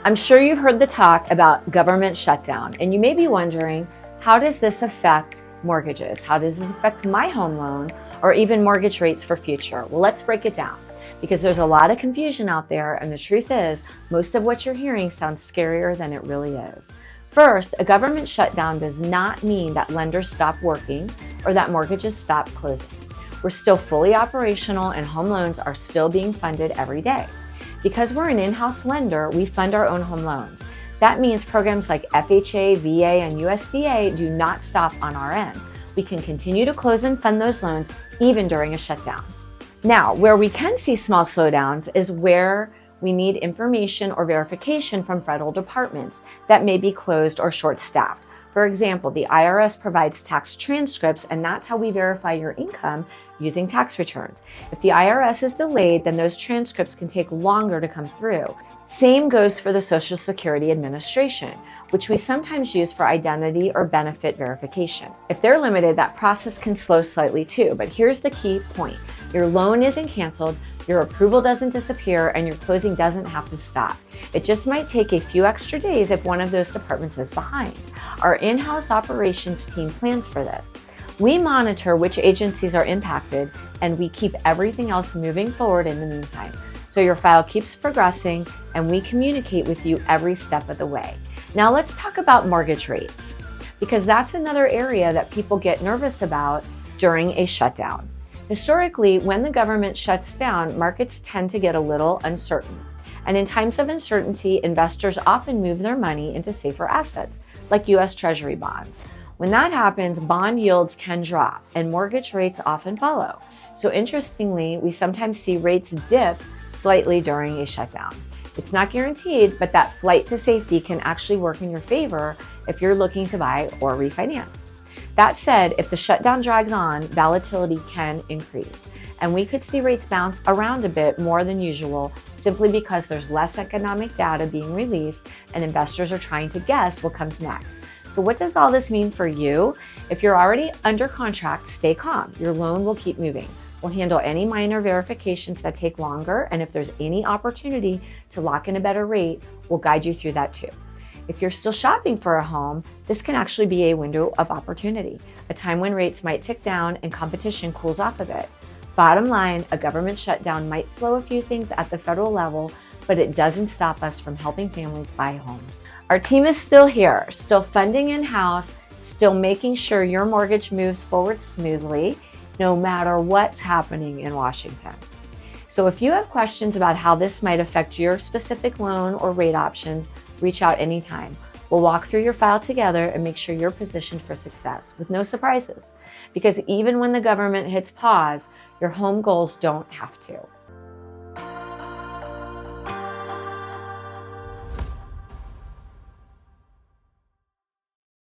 I'm sure you've heard the talk about government shutdown, and you may be wondering, how does this affect mortgages? How does this affect my home loan or even mortgage rates for future? Well, let's break it down because there's a lot of confusion out there, and the truth is most of what you're hearing sounds scarier than it really is. First, a government shutdown does not mean that lenders stop working or that mortgages stop closing. We're still fully operational and home loans are still being funded every day. Because we're an in-house lender, we fund our own home loans. That means programs like FHA, VA, and USDA do not stop on our end. We can continue to close and fund those loans even during a shutdown. Now, where we can see small slowdowns is where we need information or verification from federal departments that may be closed or short-staffed. For example, the IRS provides tax transcripts, and that's how we verify your income using tax returns. If the IRS is delayed, then those transcripts can take longer to come through. Same goes for the Social Security Administration, which we sometimes use for identity or benefit verification. If they're limited, that process can slow slightly too, but here's the key point. Your loan isn't canceled, your approval doesn't disappear, and your closing doesn't have to stop. It just might take a few extra days if one of those departments is behind. Our in-house operations team plans for this. We monitor which agencies are impacted, and we keep everything else moving forward in the meantime. So your file keeps progressing, and we communicate with you every step of the way. Now let's talk about mortgage rates, because that's another area that people get nervous about during a shutdown. Historically, when the government shuts down, markets tend to get a little uncertain. And in times of uncertainty, investors often move their money into safer assets, like US Treasury bonds. When that happens, bond yields can drop, and mortgage rates often follow. So interestingly, we sometimes see rates dip slightly during a shutdown. It's not guaranteed, but that flight to safety can actually work in your favor if you're looking to buy or refinance. That said, if the shutdown drags on, volatility can increase, and we could see rates bounce around a bit more than usual simply because there's less economic data being released and investors are trying to guess what comes next. So what does all this mean for you? If you're already under contract, stay calm. Your loan will keep moving. We'll handle any minor verifications that take longer, and if there's any opportunity to lock in a better rate, we'll guide you through that too. If you're still shopping for a home, this can actually be a window of opportunity, a time when rates might tick down and competition cools off a bit. Bottom line, a government shutdown might slow a few things at the federal level, but it doesn't stop us from helping families buy homes. Our team is still here, still funding in-house, still making sure your mortgage moves forward smoothly, no matter what's happening in Washington. So if you have questions about how this might affect your specific loan or rate options, reach out anytime. We'll walk through your file together and make sure you're positioned for success with no surprises. Because even when the government hits pause, your home goals don't have to.